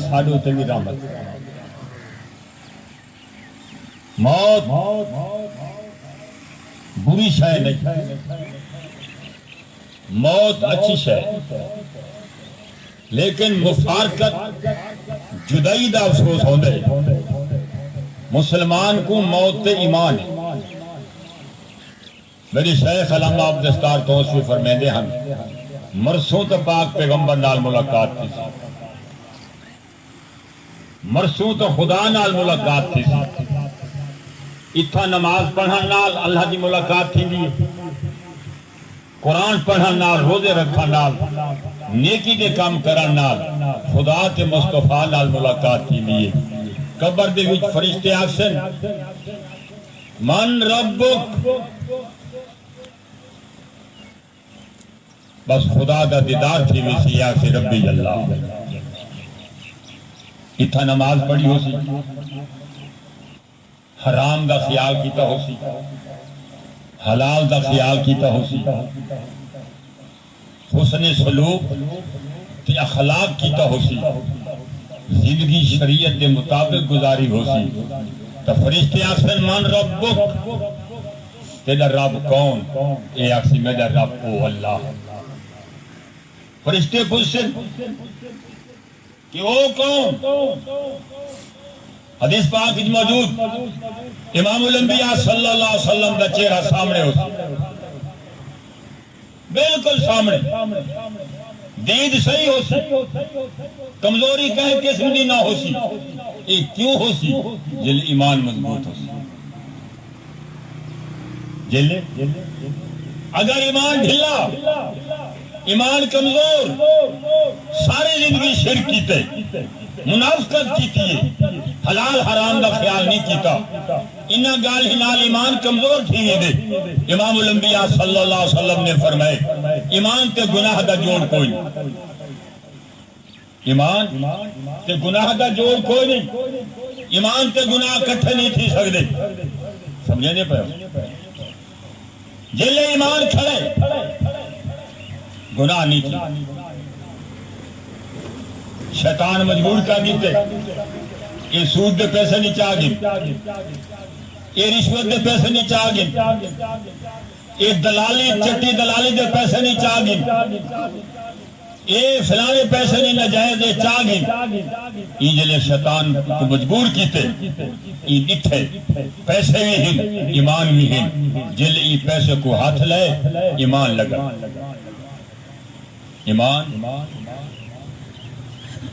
ساڈو تے بھی رحمت۔ موت بری شے نہیں، موت اچھی شے، لیکن مفارقت جدائی دا افسوس ہوندے۔ مسلمان کو موت تے ایمان ہے۔ میری شیخ علامہ عبد الستار توسوی فرمیندے ہن مرسوں تو پاک پیغمبر نال ملاقات تھی، مرسوں تو خدا نال ملاقات تھی، اتھا نماز پڑھن نال اللہ دی ملاقات تھی دی، قرآن پڑھن نال، روزے رکھن نال، نیکی دے کام کرن نال خدا تے مصطفیٰ نال ملاقات تھی دی۔ قبر دے وچ فرشتے آکسن من ربک، بس خدا دا دیدار تھی ویسی آکسی ربی اللہ۔ اتھا نماز پڑھی ہو سی، حرام دا خیال کیتا ہو سی، حلال دا خیال کیتا ہو سی، حسن سلوک تے اخلاق کیتا ہو سی، زندگی شریعت دے مطابق گزاری ہو سی، تو فرشتے آکسن من ربک، تیرا رب کون؟ اے آکسی میرا رب او اللہ۔ فرشتے پوچھن کہ او کون؟ حدیث پاک موجود امام الانبیاء صلی اللہ علیہ وسلم دا چہرہ سامنے ہو سی، بالکل سامنے، دید صحیح ہو سی، کمزوری کہیں قسم دی نہ ہو سی۔ یہ کیوں ہو سی؟ جل ایمان مضبوط ہو سی۔ جل اگر ایمان ڈھلا، ایمان کمزور، ساری زندگی شرک کیتے، منافقت کیتی، حلال حرام دا خیال نہیں کیتا، انہاں گال ہی نال ایمان کمزور تھی دے۔ امام الانبیاء صلی اللہ علیہ وسلم نے فرمائے ایمان تے گناہ دا جوڑ کوئی نہیں، ایمان تے گناہ دا جوڑ کوئی نہیں، ایمان تے گناہ کٹھے نہیں تھی سکدے۔ سمجھے نہیں پہ جلے ایمان کھڑے گناہ نہیں تھی، شیطان مجبور کر دیتے، یہ سود دے پیسے نہیں چاہ گئے، یہ رشوت دے پیسے نہیں چاہ گئے، یہ دلالی چٹی دلالی دے پیسے نہیں چاہ گئے، یہ فلانے پیسے نہیں ناجائز دے چاہ گئے۔ یہ جلے شیطان کو مجبور کیتے، یہ اتھے پیسے بھی ہیں ایمان بھی ہیں، جلے یہ پیسے کو ہاتھ لے ایمان لگا، ایمان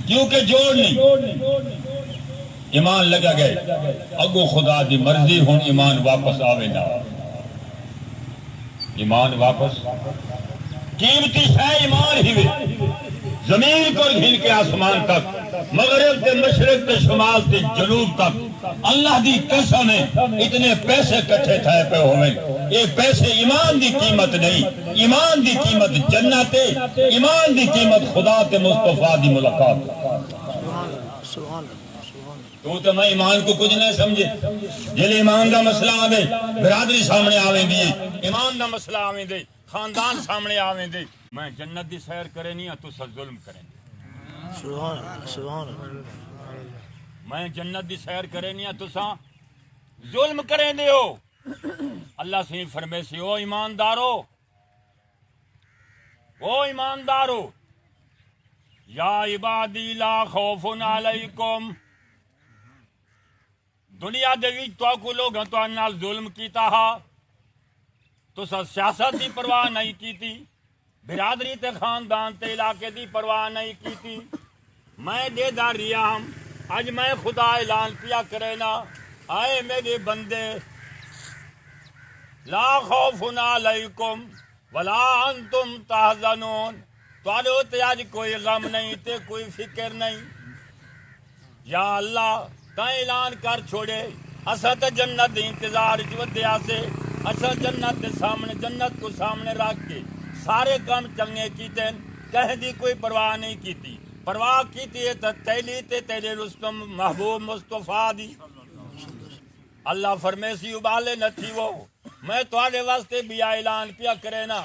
کیونکہ جوڑ نہیں، ایمان لگا گئے، اگو خدا دی مرضی ہون ایمان واپس آوے نہ، ایمان واپس قیمتی شے ایمان ہی وے، زمین کو گھن کے آسمان تک، مغرب تے مشرق تے شمال تے جنوب تک، اللہ دی قسم ہے اتنے پیسے کٹھے تھے پہ ہوئے، یہ پیسے ایمان دی قیمت نہیں، ایمان دی قیمت جنت ہے، ایمان دی قیمت خدا تے مصطفیٰ دی ملاقات۔ تو میں ایمان کو کچھ نہیں سمجھے، جل ایمان دا مسئلہ آوے برادری سامنے آویں دی، ایمان دا مسئلہ آویں دے، خاندان سامنے آویں دے، میں جنت دی سیر کرے نہیں تو سا ظلم کریں دے، سبحان میں جنت دی سیر کرے نہیں تو سا ظلم کریں دے ہو۔ اللہ سے فرمے سے او ایماندارو، او ایماندارو، یا عبادی لا خوف علیکم، دنیا دے وچ تو کو لوگ تو نال ظلم کیتا ہا، تو سا سیاست دی پرواہ نہیں کیتی، برادری تے خاندان تے علاقے دی پرواہ نہیں کیتی، میں دے دار ریا ہم، آج میں خدا اعلان کیا کرے نا، آئے میرے بندے لا خوف علیکم ولا انتم تحزنون، تو تے آج کوئی غم نہیں تے کوئی فکر نہیں۔ یا اللہ تا اعلان کر چھوڑے، اسا تے جنت دی انتظار ودیا سے، اسا جنت دے سامنے، جنت کو سامنے رکھ کے سارے کام چنگے کیتے، کہیں دی کوئی پرواہ نہیں کیتی، پرواہ کیتی ہے تو تیلی تے تیرے رستم محبوب مصطفیٰ دی۔ اللہ فرمے سی ابالے نہ تھی وہ، میں تواڈے واسطے بھی اعلان پیا کرے نا،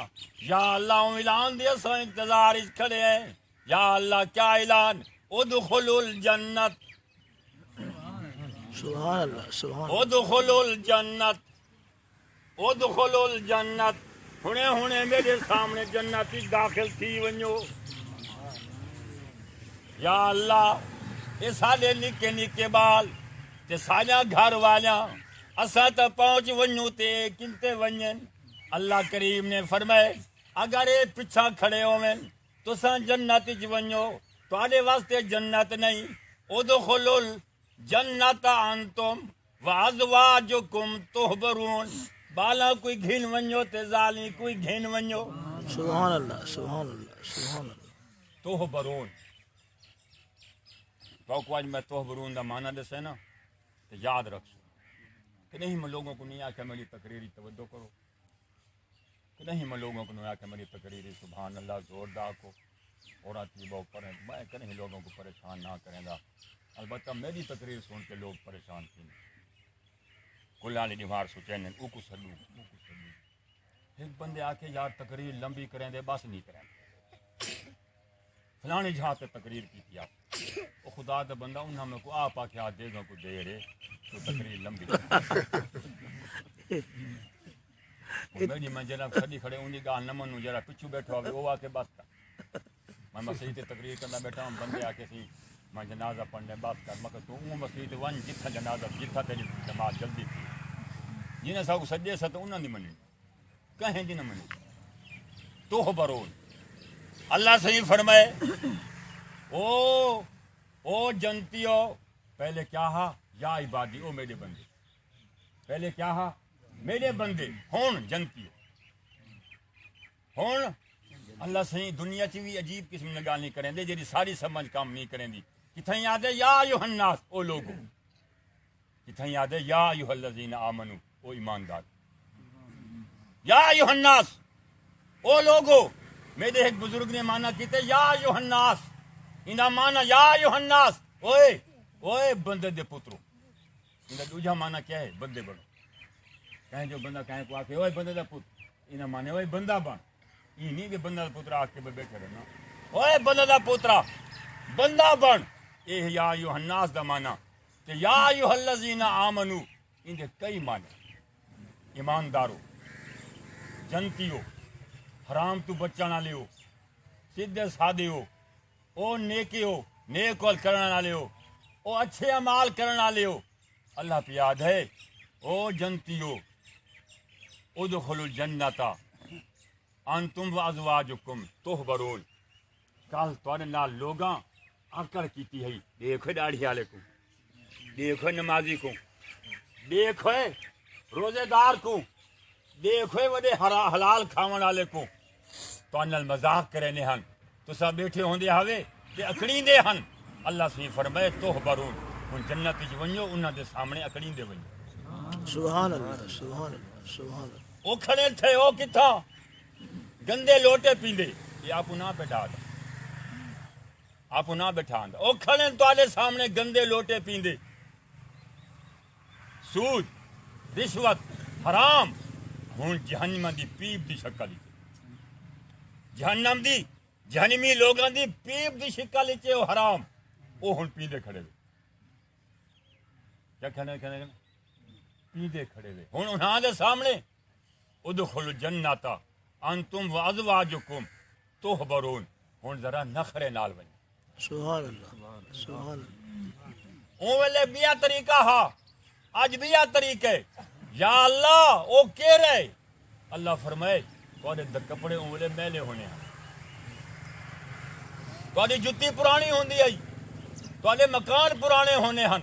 یا اللہ اعلان دیا سو انتظار اس کھڑے ہیں، یا اللہ کیا اعلان، ادخلوا الجنت سبحان اللہ سبحان اللہ ادخلوا الجنت ادخلوا الجنت ہنے ہنے میرے سامنے جنت وچ داخل تھی ونجو یا اللہ اے ساڈے نکے نکے بال تے ساڈا گھر والا اساں تے پہنچ ونجو تے کتے ونجن اللہ کریم نے فرمائے اگر اے پیچھا کھڑے ہوویں تساں جنت وچ ونجو تواڈے واسطے جنت نہیں ادخلوا الجنت انتم وازواجکم تحبرون بالا کوئی گھن ونجو تے زالی کوئی گھن ونجو سبحان اللہ سبحان اللہ سبحان اللہ تحبرون تو آج میں تحبرون دا معنی دسے نا تو یاد رکھو کہ نہیں میں لوگوں کو نہیں آکھا میری تقریری توجہ کرو کہ نہیں میں لوگوں کو نہیں آکھا میری تقریری سبحان اللہ زوردار کو اور آتی بہت پڑھیں میں کہ نہیں لوگوں کو پریشان نہ کریں گا البتہ میری تقریر سن کے لوگ پریشان تھیں کلالی دیوار سوچیں او کو سلو ایک بندے آ کے یار تقریر لمبی کریں دے بس نہیں کریں فلانی جہاں پہ تقریر کی تھی آپ وہ خدا دا بندہ انہوں میں کو آپ آکے آج دے گا کو دے رہے تو تقریر لمبی میری میں جرا کھڑی کھڑے انہی گاہ نمن ہوں جرا پچھو بیٹھو آگے وہ آکے بس کر میں مسیح تے تقریر کرنا بیٹھا ہوں بندے آکے سی میں جنازہ پڑھنے بات کر مگر تو وہ مسیح تے ون جتھا جنازہ جتھا تیری جماعت جلدی تھی جنہیں سا کو سجے سا تو انہوں نے منی کہیں جنہیں منی تو برون اللہ صحیح فرمائے او جنتیو پہلے کیا ہا یا عبادی او میرے بندے پہلے کیا ہا میرے بندے ہون جنتیو ہون اللہ صحیح دنیا چی بھی عجیب قسم نگاہ نہیں کریں دے جیری ساری سمجھ کام نہیں کریں دی کتھیں یاد ہے یا ایوہ الناس او لوگو کتھیں یاد ہے یا ایوہ الذین آمنو او ایماندار یا ایوہ الناس او لوگو میرے ایک بزرگ نے مانا کیتے یا ایوہ الناس انہا مانا یا ایوہ الناس اوئے بندے دے پترو انہا دوجہ مانا کیا ہے بندے بڑھو کہیں جو بندہ کہیں کو آکے اوئے بندے دے پتر انہا مانے اوئے بندہ بن یہ نہیں کہ بندہ دے پترہ آکے بیٹھے رہنا اوئے بندہ دے پترہ بندہ بن اے یا ایوہ الناس دا مانا کہ یا ایوہ الذین آمنو ان کے کئی مانے ایماندارو جنتیو حرام تو بچہ نہ لیو سیدھے سادے ہو او نیکی ہو نیک عمل کرنا نہ لیو او اچھے اعمال کرنا نہ لیو اللہ پہ یاد ہے او جنتیو ادخلوا الجنت انتم وازواجکم تحبرون کل تواڈے نال لوگاں آکڑ کیتی ہے دیکھو داڑھی والے کو دیکھو نمازی کو دیکھو روزے دار کو دیکھو وڈے حلال کھاون والے کو تو نال مذاق کرے نے ہن تساں بیٹھے ہوندے ہوے تے اکڑیندے ہن اللہ سے فرمائے تحبرون ہن جنت وچ ونجو انہاں دے سامنے اکڑیندے ونجو سبحان اللہ سبحان اللہ سبحان اللہ او کھڑے تھے او کتھا گندے لوٹے پیندے یہ آپ نہ بیٹھا دا آپ نہ بیٹھا دا او کھڑے تواڈے سامنے گندے لوٹے پیندے سود رشوت حرام ہن جہنم دی پیپ دی شکل جہنم دی جہنمی لوگاں دی پیپ دی شکل وچ او حرام او ہن پیندے کھڑے وے کیا کھڑے پیندے کھڑے وے ہن انہاں دے سامنے ادخلوا الجنت انتم وازواجکم تحبرون ہن ذرا نخرے نال ونج سبحان اللہ سبحان اللہ او ویلے بیا طریقہ ہا اج بیا طریقے یا اللہ او کہہ رہے اللہ فرمائے تواڈے کپڑے او ویلے میلے ہونے ہیں تواڈی جُتی پرانی ہوندی آئی تواڈے مکان پرانے ہونے ہن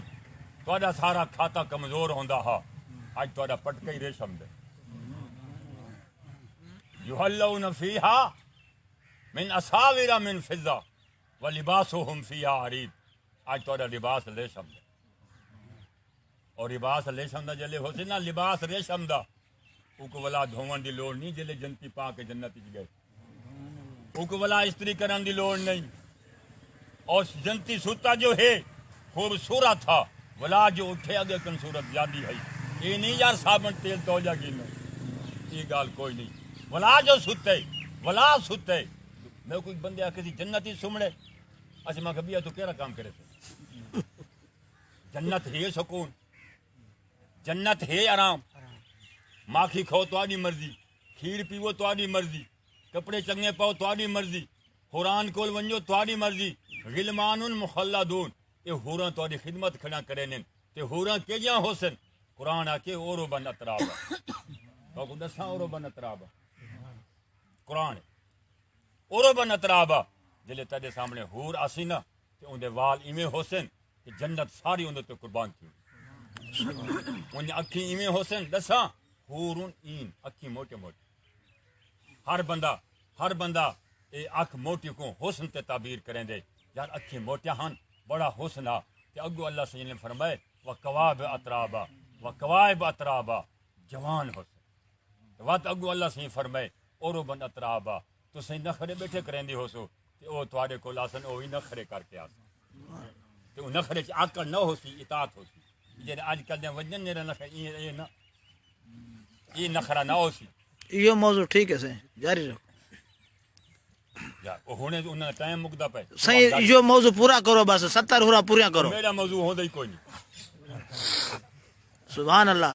تواڈا سارا کھاتا کمزور ہوندا ہا اج تواڈا پٹکا ہی ریشم دے یحلون فیہا من اساور من فضہ ولباسہم فیہا حریر اج تواڈا لباس ریشم دے اور لباس ریشم دا جلے ہو سی نا لباس ریشم دا او کو ولا دھون دی لوڑ نہیں جلے جنتی پا کے جنت وچ گئے او کو ولا استری کرن دی لوڑ نہیں اور جنتی سوتا جو ہے خوبصورت تھا ولا جو اٹھے اگے کن صورت یادی ہے یہ نہیں یار صابن تیل تو جا گی یہ گال کوئی نہیں ولا جو ستے ولا ستے میں کوئی بندے کسی جنتی سمڑے اچھا میں کبھی تو کیڑا کام کرے تھے جنت ہے سکون جنت ہے آرام ماکھی کھاؤ تاری مرضی کھیر پیو تاری مرضی کپڑے چنگے پاؤ تاری مرضی حوران کول ونجو تاری مرضی غلمان مخلدون یہ حوراں تاری خدمت کھڑا کریں تے حوراں کیجاں حسن قرآن آ کے اورو بن اطرابا تو دساں اورو بن اطرابا قرآن اورو بن اطرابا جلے تیرے سامنے حور آسی نا تے اندے وال ایویں حسن کہ جنت ساری اندے تے قربان تھی ان اکھی ایویں حسن دساں حورن این اکھی موٹے موٹے ہر بندہ اے اکھ موٹی کو حسن تے تعبیر کریں دے یار اکھی موٹیا ہن بڑا حسن آ تے اگو اللہ سے نے فرمائے وقوائب اترابا جوان حسن وات اگو اللہ سے فرمائے اورو بن اترابا تو سی نخرے بیٹھے کریں دی ہو سو تے او تواڈے کول آسن او ہی نخرے کر کے آسن تے او نخرے چ عقل نہ ہوسی اطاعت ہوسی جے اج کل دے وجن نے نہ یہ نخرا نہ ہوسی یہ موضوع ٹھیک ہے سائیں جاری رکھو یا ہونے انہاں ٹائم مکدا پے سائیں یہ موضوع پورا کرو بس 70 ہورا پورا کرو میرا موضوع ہوندا ہی کوئی نہیں سبحان اللہ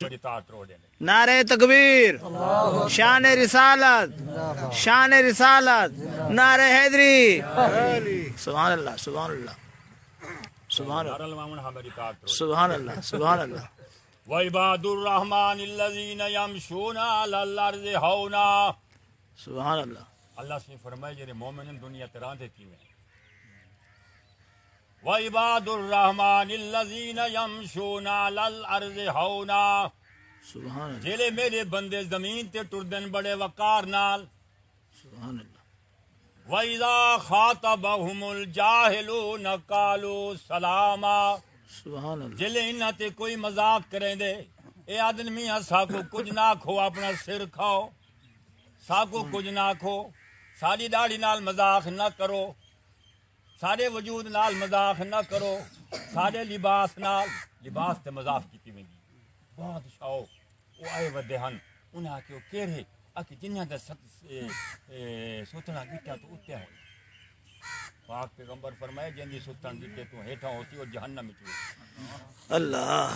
بڑی طاقت رو دے نعرہ تکبیر شان رسالت نعرہ حیدری سبحان اللہ سبحان اللہ سبحان اللہ الامام ہماری طاقت رو سبحان اللہ سبحان اللہ وعباد الرحمن الذين يمشون على الارض هونا سبحان اللہ اللہ سے فرمائے جڑے مومن دنیا تے راندے تھی میں وعباد الرحمن الذين يمشون على الارض هونا سبحان اللہ جڑے میرے بندے زمین تے ٹردن بڑے وقار نال سبحان اللہ وَإِذَا خَاطَبَهُمُ الْجَاهِلُونَ قَالُوا سَلَامًا سبحان اللہ جلے انہاں تے کوئی مذاق کریں دے اے آدمی سا کو کچھ نہ کھو اپنا سر کھاؤ سا کو کچھ نہ کھو ساری داڑھی نال مذاق نہ کرو سارے وجود نال مذاق نہ کرو سارے لباس نال لباس تے مذاق کیتی ویندی بادشاہ او آئے ودے ہن انہاں آکھیو کیڑے آکھ جنہاں دا سوتنا گٹا تو اتے ہوئے پاک پیغمبر فرمائے جن دی ستن گٹے تو ہیٹھا ہوتی اور جہنم میں چوے اللہ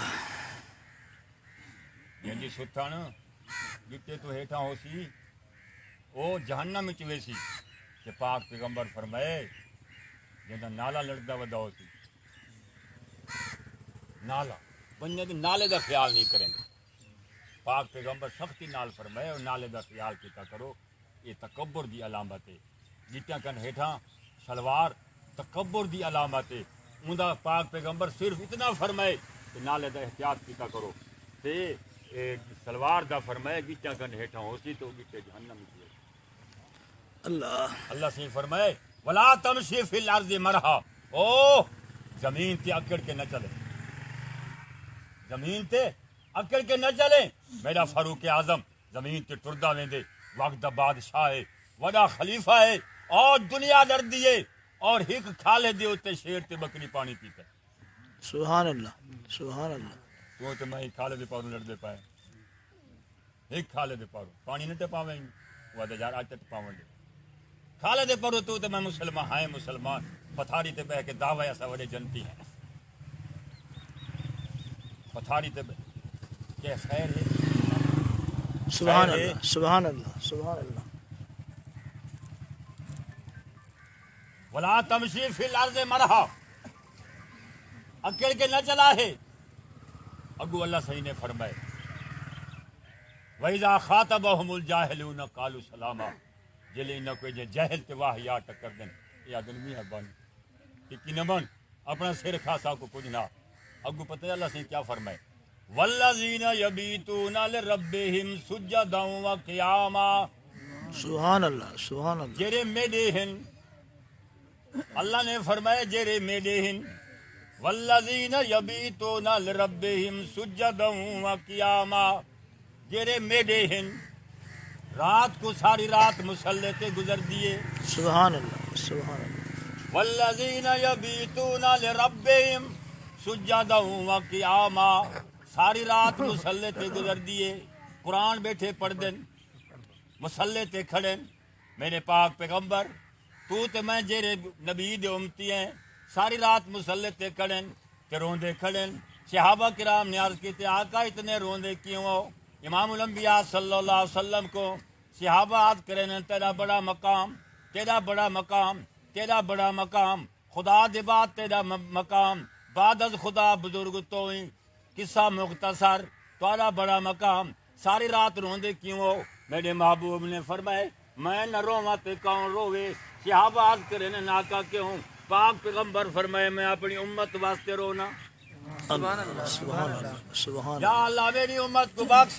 جن دی ستن گٹے تو ہیٹھا ہوتی او جہنم میں چوے سی کہ پاک پیغمبر فرمائے جن دا نالا لڑدا ودا ہوتی نالا بننے دے نالے دا خیال نہیں کریں گے پاک پیغمبر سختی نال فرمائے اور نالے دا خیال کیتا کرو یہ تکبر دی علامت ہے جتنا کن ہیٹھاں سلوار تکبر دی علامت ہے اوندا پاک پیغمبر صرف اتنا فرمائے کہ نالے دا احتیاط کیتا کرو تے سلوار دا فرمائے جتنا کن ہیٹھاں ہوسی تو گٹے جہنم میں اللہ اللہ سے فرمائے ولا تمشی فی الارض مرحا او زمین تے اکڑ کے نہ چلے زمین تے اکڑ کے نہ چلے میرا فاروق اعظم زمین تے ٹردا ویندے وقت دا بادشاہ ہے وڈا خلیفہ ہے اور دنیا ڈر دیے اور ہک کھالے دے اوتے شیر تے بکری پانی پیتا سبحان اللہ سبحان اللہ تو تے میں کھالے دے پاؤں لڑ دے پائے ہک کھالے دے پاؤں پانی نہ تے پاویں وہ تے یار اج تے پاویں کھالے دے پرو تو تے میں مسلمان پتھاری تے بہ کے دعوی اسا وڈے جنتی ہیں پتھاری تے کہ خیر ہے سبحان اللہ سبحان اللہ سبحان اللہ ولا تمشی فی الارض مرحا اکڑ کے نہ چلا ہے اگو اللہ صحیح نے فرمائے وَإِذَا خَاطَبَهُمُ الْجَاهِلُونَ قَالُوا سَلَامًا جلے نہ کوئی جے جاہل تے واہیا ٹکر دین یا آدمی ہے بن کہ نہ بن اپنا سر کھاسا کو کچھ نہ اگو پتہ اللہ سے کیا فرمائے والذین یبیتون لربہم سجدا وقیاما سبحان اللہ سبحان اللہ جرے میڈے ہن اللہ نے فرمایا جرے میڈے ہن والذین یبیتون لربہم سجدا وقیاما جرے میڈے ہن رات کو ساری رات مصلی تے گزر دیے سبحان اللہ سبحان اللہ والذین یبیتون لربہم سجدا وقیاما ساری رات مصلی تے گزر دیے قرآن بیٹھے پڑھ دن مصلی تے کھڑے میرے پاک پیغمبر تو تے میں جیرے نبی دے امتی ہیں ساری رات مسلح تے کھڑن تے روندے کھڑن۔ صحابہ کرام نے عرض کی تے آقا اتنے روندے کیوں ہو؟ امام الانبیاء صلی اللہ علیہ وسلم کو صحابہ عرض کریں تیرا بڑا مقام، تیرا بڑا مقام، تیرا بڑا مقام، خدا دے بعد تیرا مقام، بعد از خدا بزرگ تو ہی، قصہ مختصر، تیرا بڑا مقام، ساری رات روندے کیوں ہو؟ میرے محبوب نے فرمائے میں نہ رواں تے کون روے؟ صحابہ عرض کریں آقا کیوں؟ پاک پیغمبر فرمائے میں اپنی امت واسطے رونا۔ سبحان اللہ سبحان اللہ سبحان یا اللہ میری امت کو بخش۔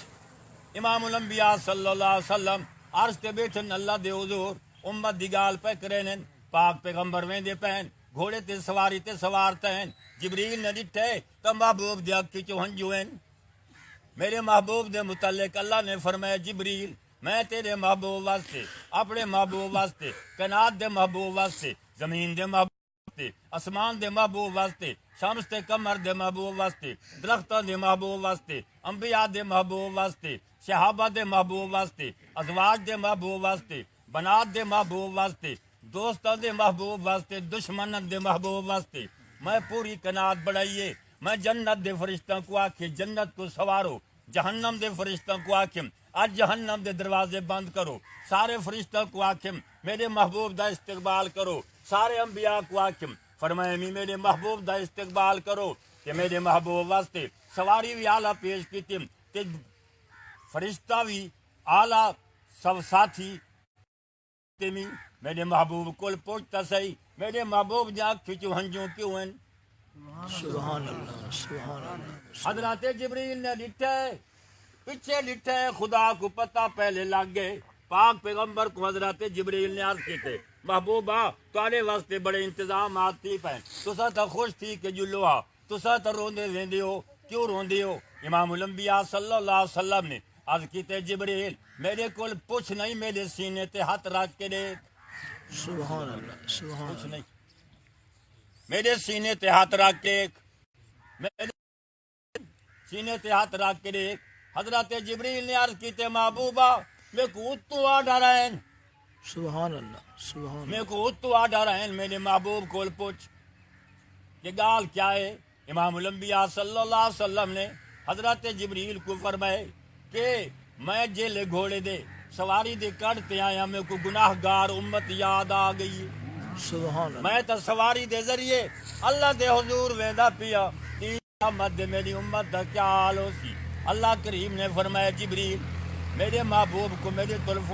امام الانبیاء صلی اللہ علیہ وسلم عرض تے بیٹھن اللہ دے حضور امت دی گال پہ کرین، پاک پیغمبر ویندے پہن گھوڑے تے سواری تے سوار تہن، جبریل نے ڈٹھے تو محبوب دے اکھی چو ہنجوین۔ میرے محبوب دے متعلق اللہ نے فرمایا جبریل میں تیرے محبوب واسطے، اپنے محبوب واسطے، کائنات دے محبوب واسطے، زمین دے محبوب واسطے، آسمان دے محبوب واسطے، شمس تے قمر دے محبوب واسطے، درختوں دے محبوب واسطے، انبیاء دے محبوب واسطے، صحابہ دے محبوب واسطے، ازواج دے محبوب واسطے، بنات دے محبوب واسطے، دوستوں دے محبوب واسطے، دشمنوں دے محبوب واسطے میں پوری کائنات بڑھائیے۔ میں جنت دے فرشتوں کو آکھے جنت کو سوارو، جہنم دے فرشتوں کو آکھم آج جہنم دے دروازے بند کرو، سارے فرشتوں کو آکھم میرے محبوب دا استقبال کرو، سارے انبیاء کو آکھم فرمائے میرے محبوب دا استقبال کرو کہ میرے محبوب واسطے سواری بھی اعلیٰ پیش کی تے فرشتہ بھی اعلیٰ سب ساتھی تیمی میرے محبوب کل پہنچتا صحیح، میرے محبوب جا کھچو ہنجوں کیوں ہیں؟ سبحان اللہ سبحان اللہ حضرت جبریل نے لٹھے پیچھے لٹھے، خدا کو پتہ پہلے لگ گئے۔ پاک پیغمبر کو حضرت جبریل نے عرض کی تھے محبوبہ تواڈے واسطے بڑے انتظامات تھی پے، تسا تو خوش تھی کہ جلو آ، تسا تو روندے ویندے ہو، کیوں روندے ہو؟ امام الانبیاء صلی اللہ علیہ وسلم نے عرض کی تے جبریل میرے کول پوچھ نہیں، میرے سینے تے ہاتھ رکھ کے دیکھ۔ سبحان اللہ سبحان کچھ نہیں، میرے سینے تے ہاتھ رکھ کے دیکھ، میرے سینے تے ہاتھ رکھ کے دیکھ۔ حضرت جبریل نے عرض کی تے محبوبہ میں کو اتو آ ڈرائن، سبحان اللہ سبحان میں کو اتو آ ڈرائن، میرے محبوب کول پوچھ یہ گال کیا ہے؟ امام الانبیاء صلی اللہ علیہ وسلم نے حضرت جبریل کو فرمائے کہ میں جیلے گھوڑے دے سواری دے کڑتے آیا، میں کو گناہ گار امت یاد آ گئی، سبحان اللہ میں تو سواری دے ذریعے اللہ دے حضور ویندا پیا، قیامت دے میری امت دا کیا حال ہو سی؟ اللہ کریم نے فرمایا جبریل میرے محبوب کو میرے طرف